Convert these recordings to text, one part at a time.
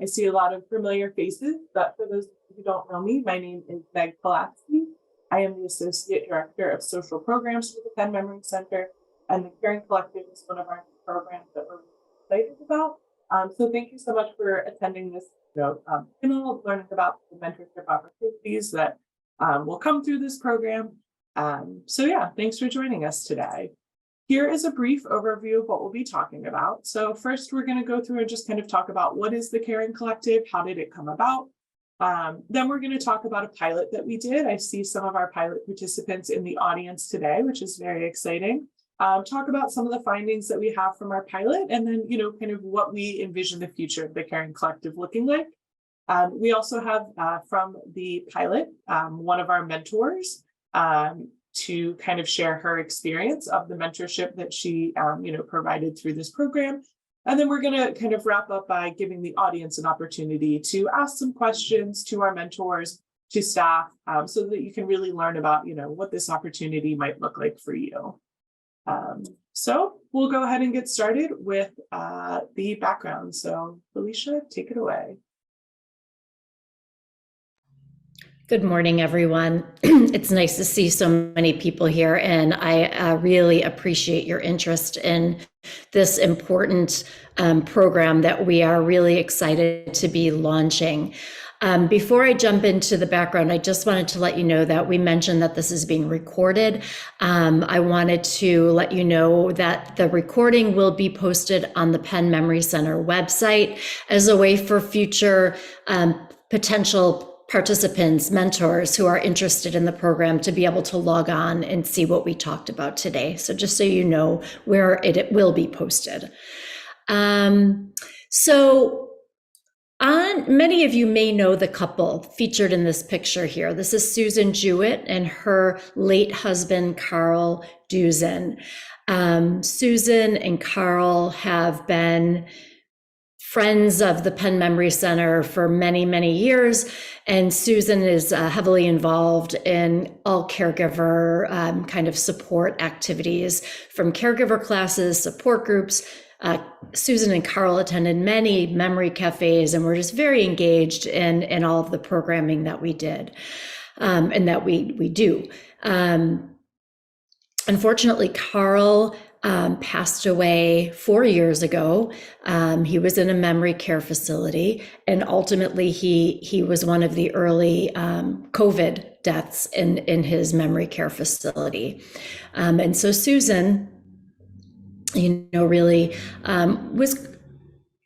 I see a lot of familiar faces, but for those who don't know me, my name is Meg Pulaski. I am the Associate Director of Social Programs for the Penn Memory Center, and the Caring Collective is one of our programs that we're excited about. So thank you so much for attending this panel, learning about the mentorship opportunities that will come through this program. So yeah, thanks for joining us today. Here is a brief overview of what we'll be talking about. So first, we're going to go through and just kind of talk about what is the Caring Collective, how did it come about? Then we're going to talk about a pilot that we did. I see some of our pilot participants in the audience today, which is very exciting. Talk about some of the findings that we have from our pilot, and then, kind of what we envision the future of the Caring Collective looking like. We also have from the pilot, one of our mentors, to kind of share her experience of the mentorship that she, provided through this program. And then we're going to kind of wrap up by giving the audience an opportunity to ask some questions to our mentors, to staff, so that you can really learn about, what this opportunity might look like for you. So we'll go ahead and get started with the background. So Felicia, take it away. Good morning, everyone. It's nice to see so many people here, and I really appreciate your interest in this important program that we are really excited to be launching. Before I jump into the background, I just wanted to let you know that we mentioned that this is being recorded. I wanted to let you know that the recording will be posted on the Penn Memory Center website as a way for future potential participants, mentors who are interested in the program to be able to log on and see what we talked about today. So just so you know where it will be posted. Many of you may know the couple featured in this picture here. This is Susan Jewett and her late husband, Carl Duzen. Susan and Carl have been friends of the Penn Memory Center for many, many years. And Susan is heavily involved in all caregiver kind of support activities, from caregiver classes, support groups. Susan and Carl attended many memory cafes and were just very engaged in all of the programming that we did and that we do. Unfortunately, Carl passed away 4 years ago. He was in a memory care facility, and ultimately he was one of the early COVID deaths in his memory care facility. And so Susan, really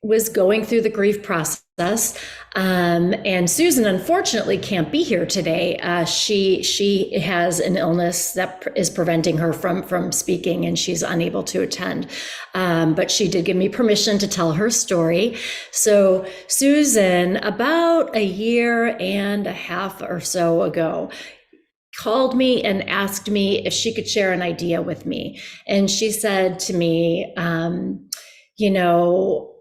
was going through the grief process. And Susan, unfortunately, can't be here today. She has an illness that is preventing her from speaking, and she's unable to attend. But she did give me permission to tell her story. So Susan, about a year and a half or so ago, called me and asked me if she could share an idea with me. And she said to me,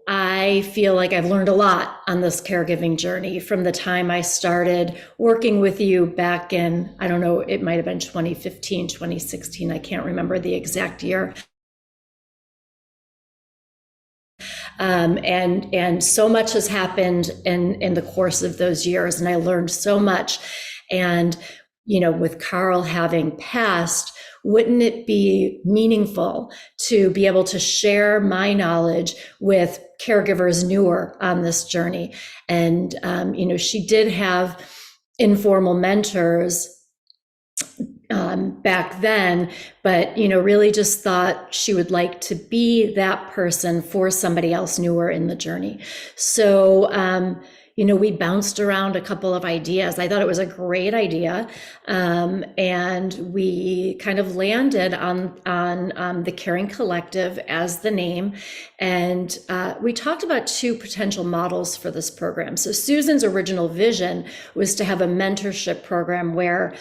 I feel like I've learned a lot on this caregiving journey from the time I started working with you back in, I don't know, it might have been 2015, 2016. I can't remember the exact year. And so much has happened in the course of those years, and I learned so much. And with Carl having passed, wouldn't it be meaningful to be able to share my knowledge with caregivers newer on this journey? And, she did have informal mentors back then, but, really just thought she would like to be that person for somebody else newer in the journey. So, we bounced around a couple of ideas. I thought it was a great idea. And we kind of landed on the Caring Collective as the name. And we talked about two potential models for this program. So Susan's original vision was to have a mentorship program where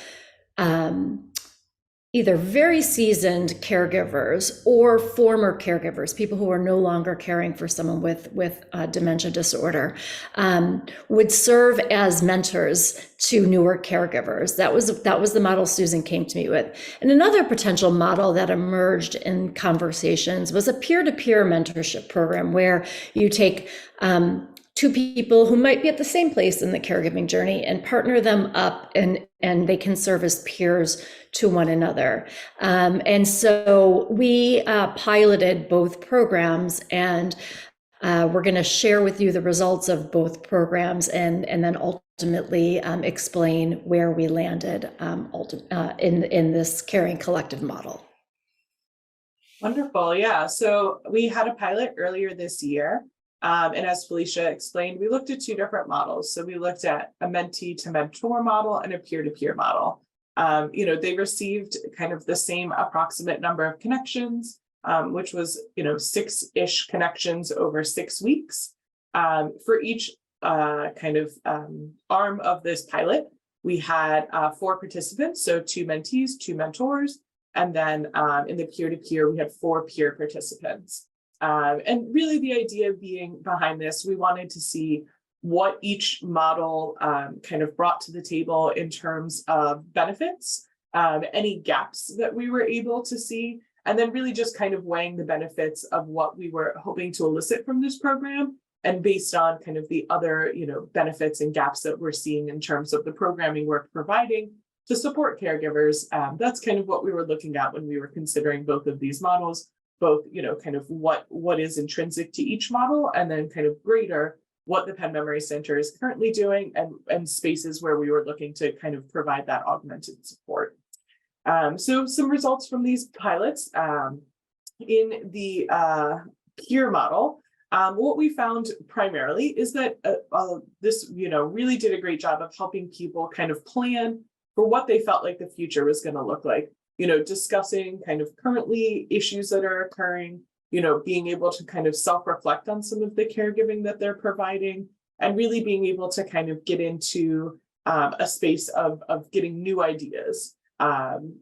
either very seasoned caregivers or former caregivers, people who are no longer caring for someone with dementia disorder, would serve as mentors to newer caregivers. That was the model Susan came to me with. And another potential model that emerged in conversations was a peer-to-peer mentorship program where you take two people who might be at the same place in the caregiving journey and partner them up, and they can serve as peers to one another. And so we piloted both programs, and we're going to share with you the results of both programs, and then ultimately explain where we landed in this caring collective model. Wonderful. Yeah. So we had a pilot earlier this year. And as Felicia explained, we looked at two different models. So we looked at a mentee to mentor model and a peer-to-peer model. They received kind of the same approximate number of connections, which was, 6-ish connections over 6 weeks. For each arm of this pilot, we had 4 participants, so 2 mentees, 2 mentors. And then in the peer-to-peer, we had 4 peer participants. And really the idea being behind this, we wanted to see what each model kind of brought to the table in terms of benefits, any gaps that we were able to see, and then really just kind of weighing the benefits of what we were hoping to elicit from this program, and based on kind of the other, benefits and gaps that we're seeing in terms of the programming we're providing to support caregivers. That's kind of what we were looking at when we were considering both of these models, both, kind of what is intrinsic to each model, and then kind of greater what the Penn Memory Center is currently doing, and spaces where we were looking to kind of provide that augmented support. So some results from these pilots in the peer model. What we found primarily is that this, really did a great job of helping people kind of plan for what they felt like the future was going to look like. Discussing kind of currently issues that are occurring, being able to kind of self-reflect on some of the caregiving that they're providing, and really being able to kind of get into a space of getting new ideas, on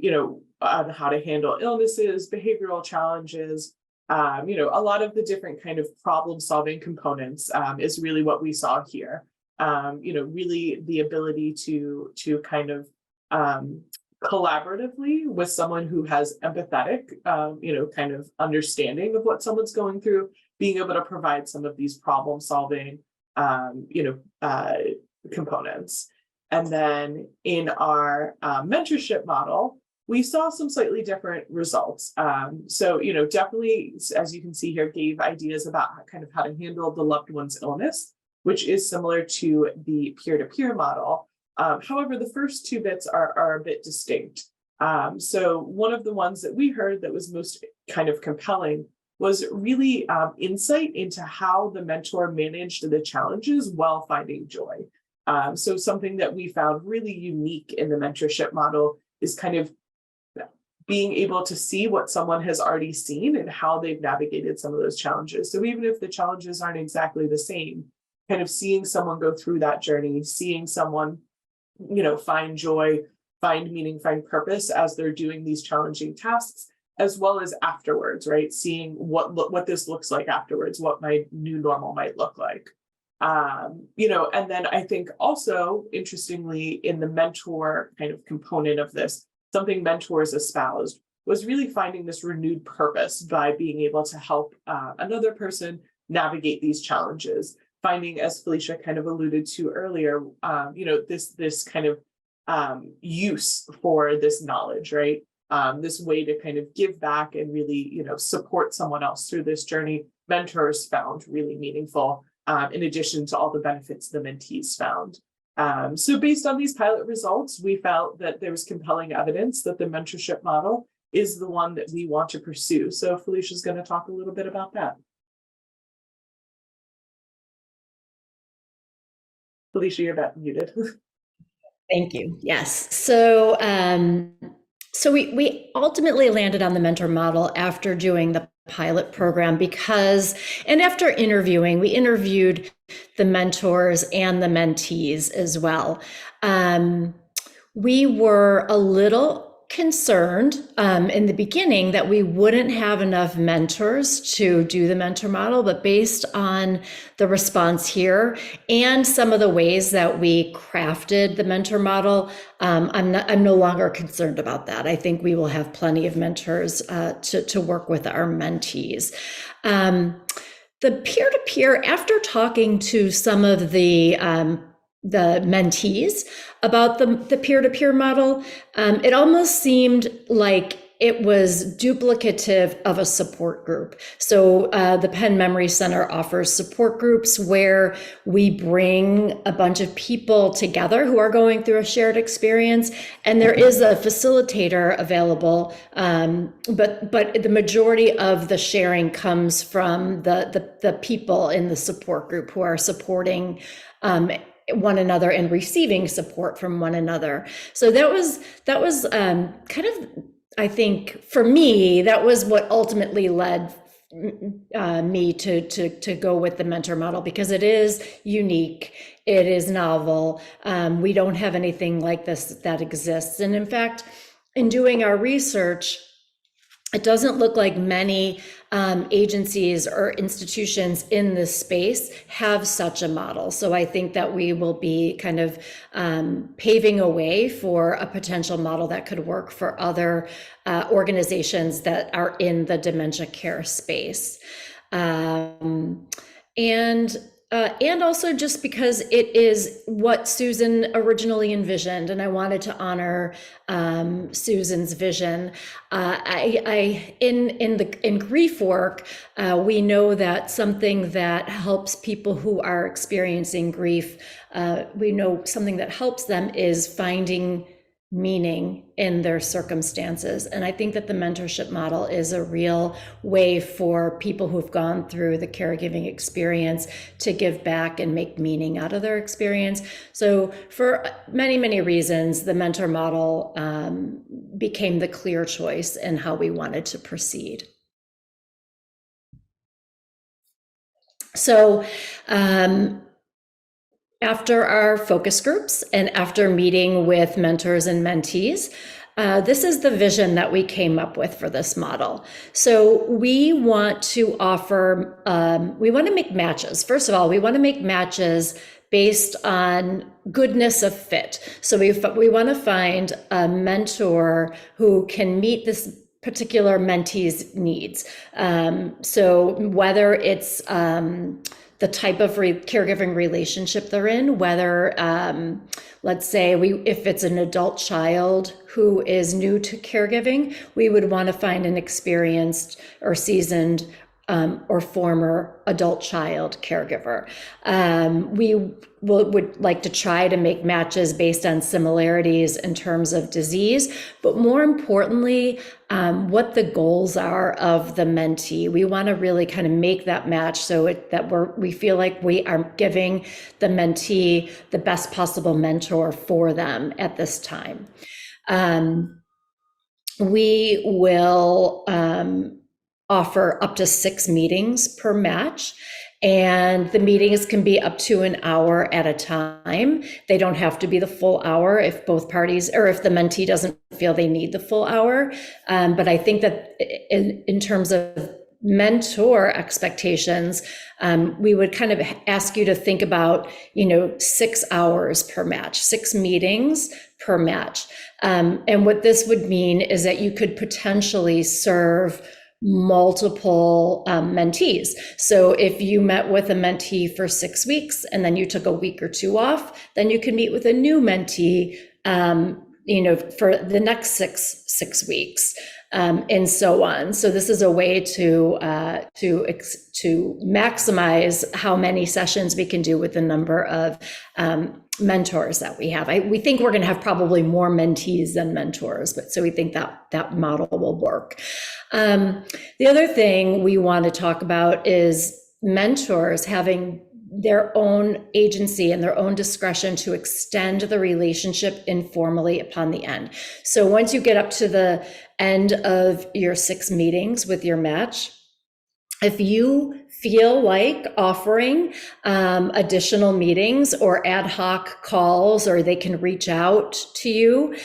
how to handle illnesses, behavioral challenges, a lot of the different kind of problem-solving components is really what we saw here. Really the ability to kind of collaboratively with someone who has empathetic, kind of understanding of what someone's going through, being able to provide some of these problem solving, components. And then in our mentorship model, we saw some slightly different results. So, definitely, as you can see here, gave ideas about how to handle the loved one's illness, which is similar to the peer-to-peer model. However, the first 2 bits are a bit distinct. So one of the ones that we heard that was most kind of compelling was really insight into how the mentor managed the challenges while finding joy. So something that we found really unique in the mentorship model is kind of being able to see what someone has already seen and how they've navigated some of those challenges. So even if the challenges aren't exactly the same, kind of seeing someone go through that journey, seeing someone, find joy, find meaning, find purpose as they're doing these challenging tasks, as well as afterwards, right? Seeing what this looks like afterwards, what my new normal might look like. And then I think also, interestingly, in the mentor kind of component of this, something mentors espoused was really finding this renewed purpose by being able to help another person navigate these challenges. Finding, as Felicia kind of alluded to earlier, this kind of use for this knowledge, right? This way to kind of give back and really, support someone else through this journey. Mentors found really meaningful, in addition to all the benefits the mentees found. So based on these pilot results, we felt that there was compelling evidence that the mentorship model is the one that we want to pursue. So Felicia's going to talk a little bit about that. Felicia, you're not muted. Thank you. Yes. So, we ultimately landed on the mentor model after doing the pilot program and after interviewing, we interviewed the mentors and the mentees as well. We were a little concerned in the beginning that we wouldn't have enough mentors to do the mentor model, but based on the response here and some of the ways that we crafted the mentor model, I'm no longer concerned about that. I think we will have plenty of mentors to work with our mentees. the peer-to-peer, after talking to some of the mentees about the peer-to-peer model, it almost seemed like it was duplicative of a support group. So the Penn Memory Center offers support groups where we bring a bunch of people together who are going through a shared experience, and there is a facilitator available, but the majority of the sharing comes from the people in the support group who are supporting one another and receiving support from one another. So that was kind of, I think for me, that was what ultimately led me to go with the mentor model, because it is unique, it is novel. We don't have anything like this that exists. And in fact, in doing our research, it doesn't look like many agencies or institutions in this space have such a model. So I think that we will be kind of paving a way for a potential model that could work for other organizations that are in the dementia care space. And also just because it is what Susan originally envisioned, and I wanted to honor Susan's vision. In grief work, we know that something that helps people who are experiencing grief, we know something that helps them is finding meaning in their circumstances. And I think that the mentorship model is a real way for people who've gone through the caregiving experience to give back and make meaning out of their experience. So for many, many reasons, the mentor model became the clear choice in how we wanted to proceed. So, after our focus groups and after meeting with mentors and mentees, this is the vision that we came up with for this model. So we want to offer, we want to make matches. First of all, we want to make matches based on goodness of fit. So we want to find a mentor who can meet this particular mentee's needs. So whether it's the type of caregiving relationship they're in, whether, let's say if it's an adult child who is new to caregiving, we would want to find an experienced or seasoned or former adult child caregiver. We would like to try to make matches based on similarities in terms of disease, but more importantly, what the goals are of the mentee. We want to really kind of make that match so that we feel like we are giving the mentee the best possible mentor for them at this time. We will offer up to 6 meetings per match. And the meetings can be up to an hour at a time. They don't have to be the full hour if both parties, or if the mentee doesn't feel they need the full hour. But I think that in terms of mentor expectations, we would kind of ask you to think about, 6 hours per match, 6 meetings per match. And what this would mean is that you could potentially serve multiple mentees. So if you met with a mentee for 6 weeks and then you took a week or 2 off, then you can meet with a new mentee, for the next six weeks, and so on. So this is a way to maximize how many sessions we can do with the number of mentors that we have. We think we're going to have probably more mentees than mentors, but so we think that model will work. The other thing we want to talk about is mentors having their own agency and their own discretion to extend the relationship informally upon the end. So once you get up to the end of your 6 meetings with your match, if you feel like offering additional meetings or ad hoc calls, or they can reach out to you,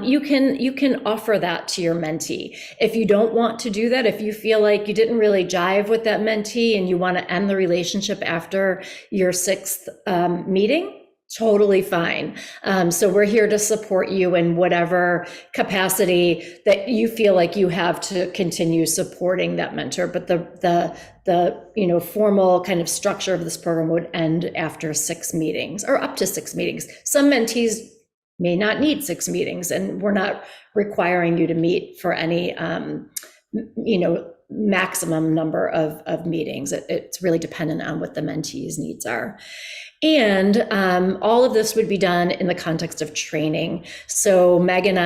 you can offer that to your mentee. If you don't want to do that, if you feel like you didn't really jive with that mentee and you want to end the relationship after your 6th meeting, Totally fine. So we're here to support you in whatever capacity that you feel like you have to continue supporting that mentor. But the formal kind of structure of this program would end after 6 meetings or up to 6 meetings. Some mentees may not need 6 meetings, and we're not requiring you to meet for any maximum number of meetings. It's really dependent on what the mentee's needs are. And all of this would be done in the context of training. So Meg and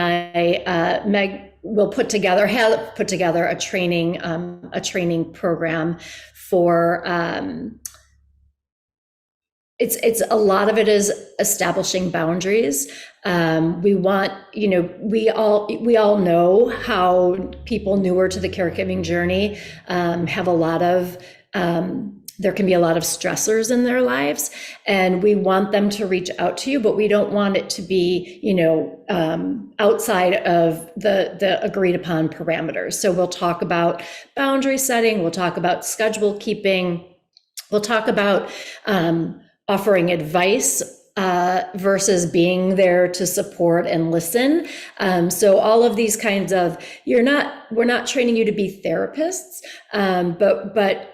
Meg will have put together a training program for. It's a lot of it is establishing boundaries. We want, we all know how people newer to the caregiving journey have a lot of. There can be a lot of stressors in their lives, and we want them to reach out to you, but we don't want it to be, outside of the agreed upon parameters. So we'll talk about boundary setting, we'll talk about schedule keeping, we'll talk about offering advice versus being there to support and listen. So all of these kinds of, we're not training you to be therapists, but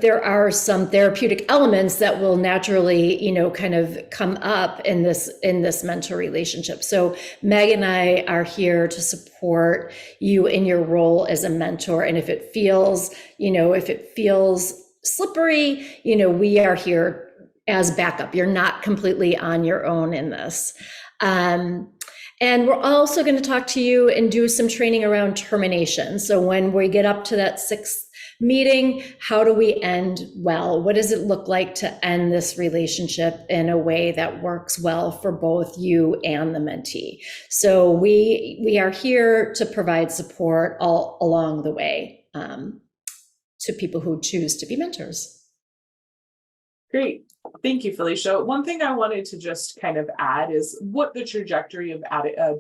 there are some therapeutic elements that will naturally, kind of come up in this mentor relationship. So Meg and I are here to support you in your role as a mentor. And if it feels slippery, we are here as backup. You're not completely on your own in this. And we're also going to talk to you and do some training around termination. So when we get up to that 6th meeting, how do we end well? What does it look like to end this relationship in a way that works well for both you and the mentee? So we are here to provide support all along the way to people who choose to be mentors. Great. Thank you, Felicia. One thing I wanted to just kind of add is what the trajectory of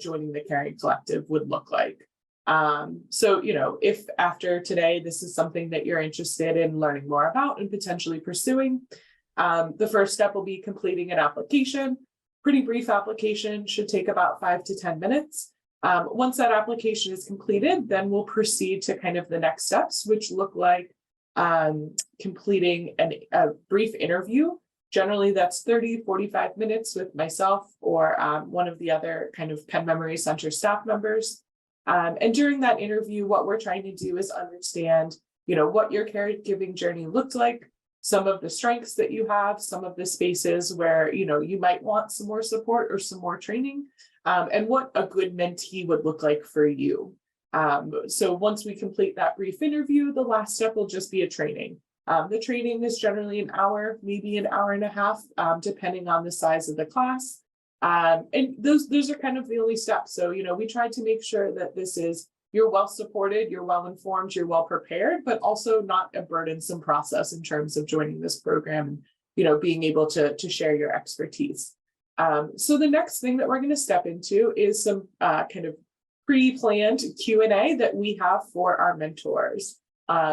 joining the Caring Collective would look like. So, if after today, this is something that you're interested in learning more about and potentially pursuing, the first step will be completing an application. Pretty brief application, should take about 5 to 10 minutes. Once that application is completed, then we'll proceed to kind of the next steps, which look like completing a brief interview. Generally, that's 30-45 minutes with myself or one of the other kind of Penn Memory Center staff members. And during that interview, what we're trying to do is understand, what your caregiving journey looked like, some of the strengths that you have, some of the spaces where, you might want some more support or some more training, and what a good mentee would look like for you. So once we complete that brief interview, the last step will just be a training. The training is generally an hour, maybe an hour and a half, depending on the size of the class. And those are kind of the only steps. So, we try to make sure that you're well supported, you're well informed, you're well prepared, but also not a burdensome process in terms of joining this program and, being able to share your expertise. So the next thing that we're going to step into is some kind of pre-planned Q&A that we have for our mentors.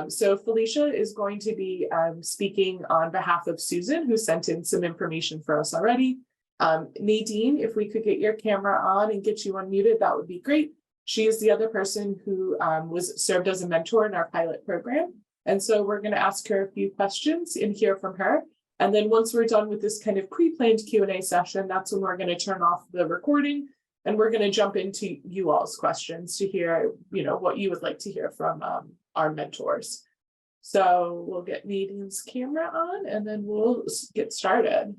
So Felicia is going to be speaking on behalf of Susan, who sent in some information for us already. Nadine, if we could get your camera on and get you unmuted, that would be great. She is the other person who was served as a mentor in our pilot program. And so we're going to ask her a few questions and hear from her. And then once we're done with this kind of pre-planned Q&A session, that's when we're going to turn off the recording and we're going to jump into you all's questions to hear, what you would like to hear from our mentors. So we'll get Nadine's camera on and then we'll get started.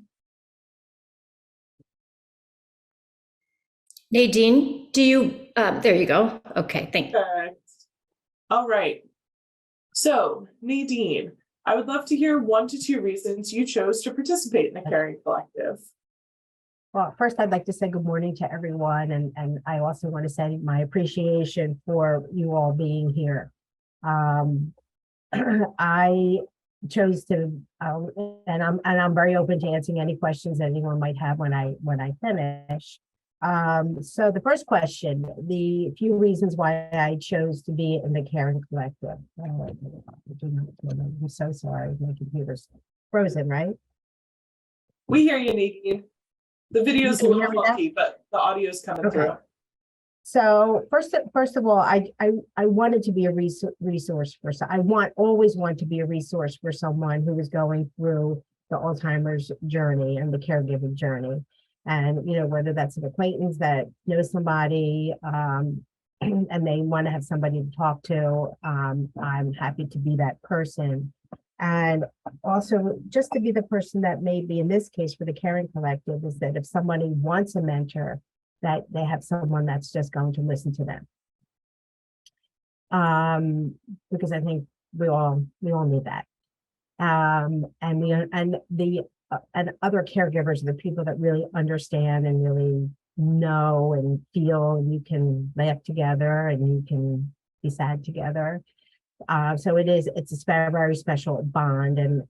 Nadine, there you go. Okay, thank you. All right. So Nadine, I would love to hear 1 to 2 reasons you chose to participate in the Caring Collective. Well, first, I'd like to say good morning to everyone. And I also want to say my appreciation for you all being here. I chose to, and I'm very open to answering any questions that anyone might have when I finish. So the first question, the few reasons why I chose to be in the Caring Collective. I'm so sorry, my computer's frozen, right? We hear you, Nadine. The video's a can hear little me now? funky, but the audio's coming Okay. through. So first of all, I wanted to be a resource for always want to be a resource for someone who is going through the Alzheimer's journey and the caregiving journey. And, you know, whether that's an acquaintance that knows somebody, and they want to have somebody to talk to, I'm happy to be that person. And also just to be the person that maybe in this case for the Caring Collective is that if somebody wants a mentor, that they have someone that's just going to listen to them. Because I think we all need that. And other caregivers are the people that really understand and really know and feel, and you can laugh together and you can be sad together. So it's a very special bond, and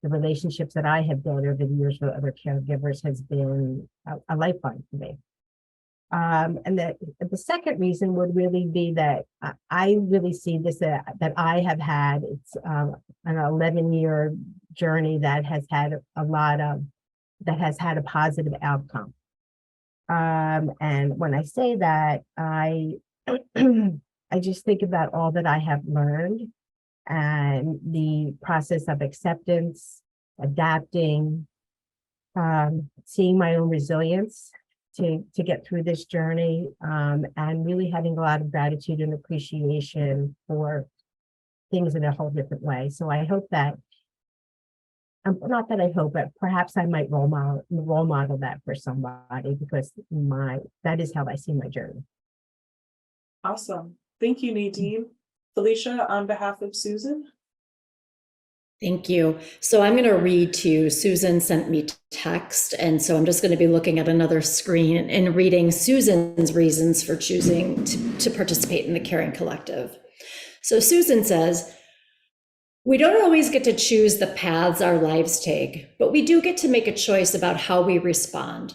the relationships that I have built over the years with other caregivers has been a lifeline for me. And the second reason would really be that I really see this that I have had. It's an 11-year journey that has had a positive outcome. And when I say that, I I just think about all that I have learned and the process of acceptance, adapting, seeing my own resilience to get through this journey, and really having a lot of gratitude and appreciation for things in a whole different way. So I hope that, not that I hope, but perhaps I might role model that for somebody, because that is how I see my journey. Awesome. Thank you, Nadine. Felicia, on behalf of Susan. Thank you. So I'm going to read to you. Susan sent me text, and so I'm just going to be looking at another screen and reading Susan's reasons for choosing to participate in the Caring Collective. So Susan says, "We don't always get to choose the paths our lives take, but we do get to make a choice about how we respond.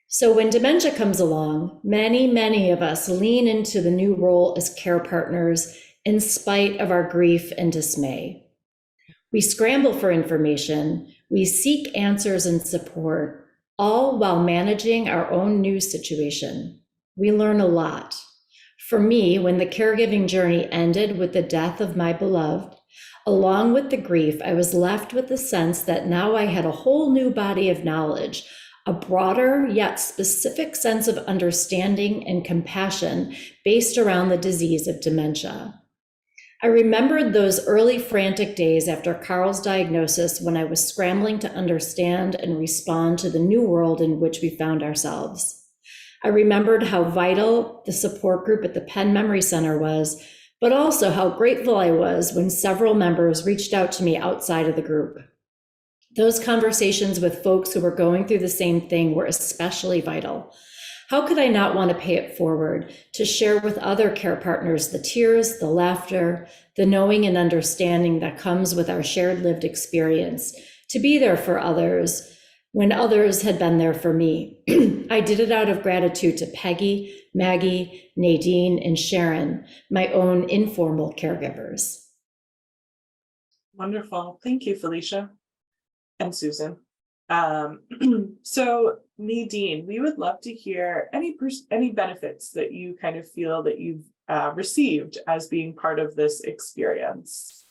So when dementia comes along, many of us lean into the new role as care partners in spite of our grief and dismay. We scramble for information, we seek answers and support, all while managing our own new situation. We learn a lot. For me, when the caregiving journey ended with the death of my beloved, along with the grief, I was left with the sense that now I had a whole new body of knowledge, a broader yet specific sense of understanding and compassion based around the disease of dementia. I remembered those early frantic days after Carl's diagnosis when I was scrambling to understand and respond to the new world in which we found ourselves. I remembered how vital the support group at the Penn Memory Center was, but also how grateful I was when several members reached out to me outside of the group. Those conversations with folks who were going through the same thing were especially vital. How could I not want to pay it forward to share with other care partners the tears, the laughter, the knowing and understanding that comes with our shared lived experience, to be there for others when others had been there for me. I did it out of gratitude to Peggy, Maggie, Nadine, and Sharon, my own informal caregivers." Wonderful. Thank you, Felicia and Susan. So Nadine, we would love to hear any benefits that you kind of feel that you've received as being part of this experience.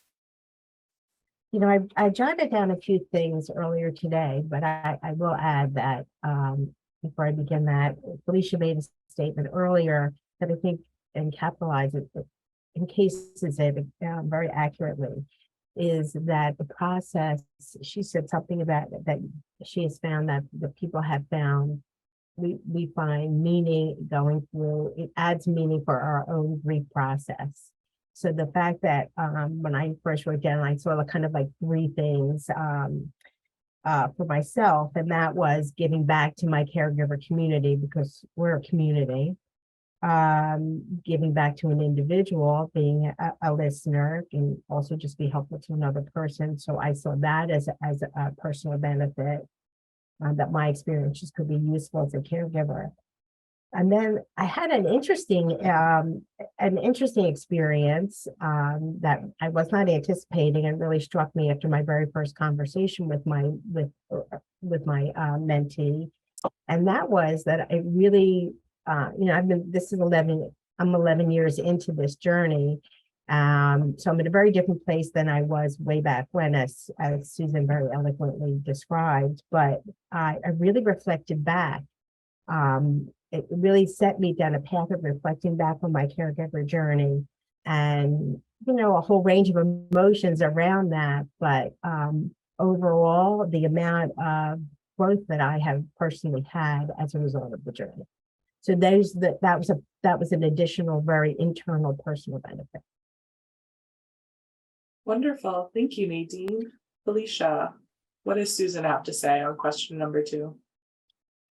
You know, I jotted down a few things earlier today, but I will add that before I begin that, Felicia made a statement earlier that I think encapsulates it, encases it very accurately, is that the process, she said something about that she has found that the people have found, we find meaning going through, it adds meaning for our own grief process. So the fact that when I first wrote down, I saw kind of like three things for myself, and that was giving back to my caregiver community, because we're a community. Giving back to an individual, being a listener, can also just be helpful to another person. So I saw that as a personal benefit, that my experiences could be useful as a caregiver. And then I had an interesting experience that I was not anticipating, and really struck me after my very first conversation with my mentee. And that was that I really, I'm 11 years into this journey. So I'm in a very different place than I was way back when, as Susan very eloquently described. But I really reflected back. It really set me down a path of reflecting back on my caregiver journey, and a whole range of emotions around that. But overall, the amount of growth that I have personally had as a result of the journey. So that was an additional, very internal, personal benefit. Wonderful. Thank you, Nadine. Felicia, what does Susan have to say on question number 2?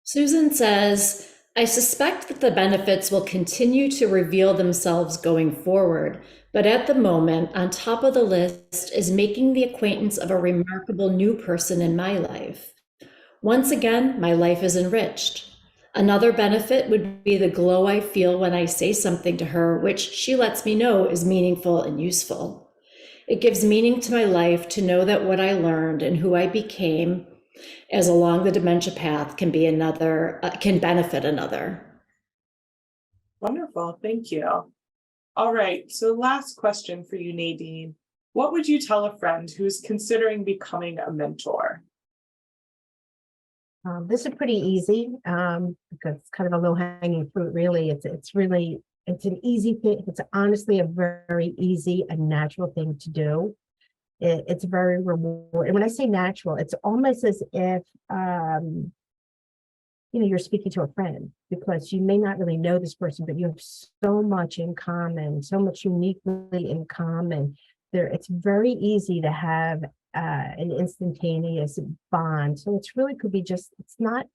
Susan says, I suspect that the benefits will continue to reveal themselves going forward, but at the moment, on top of the list is making the acquaintance of a remarkable new person in my life. Once again, my life is enriched. Another benefit would be the glow I feel when I say something to her, which she lets me know is meaningful and useful. It gives meaning to my life to know that what I learned and who I became as along the dementia path can benefit another. Wonderful. Thank you. All right. So last question for you, Nadine. What would you tell a friend who's considering becoming a mentor? This is pretty easy because it's kind of a low-hanging fruit, really. It's an easy thing. It's honestly a very easy and natural thing to do. It's very rewarding. And when I say natural, it's almost as if you're speaking to a friend, because you may not really know this person, but you have so much in common, so much uniquely in common. It's very easy to have an instantaneous bond. So it's really could be just, it's not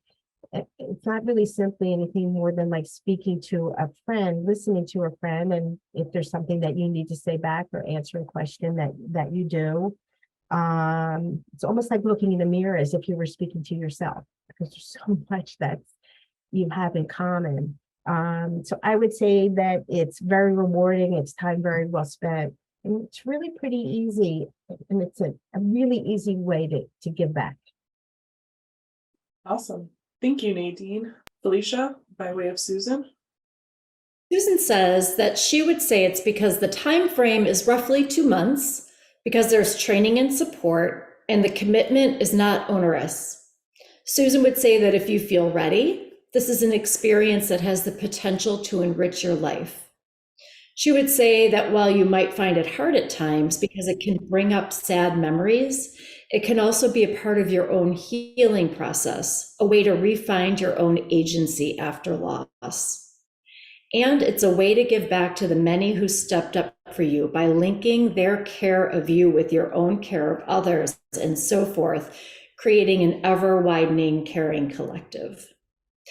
really simply anything more than like speaking to a friend, listening to a friend, and if there's something that you need to say back or answer a question that you do, it's almost like looking in the mirror as if you were speaking to yourself, because there's so much that you have in common. So I would say that it's very rewarding. It's time very well spent, and it's really pretty easy, and it's a really easy way to give back. Awesome. Thank you, Nadine. Felicia, by way of Susan. Susan says that she would say it's because the time frame is roughly 2 months, because there's training and support, and the commitment is not onerous. Susan would say that if you feel ready, this is an experience that has the potential to enrich your life. She would say that while you might find it hard at times because it can bring up sad memories, it can also be a part of your own healing process, a way to re-find your own agency after loss. And it's a way to give back to the many who stepped up for you by linking their care of you with your own care of others and so forth, creating an ever-widening caring collective.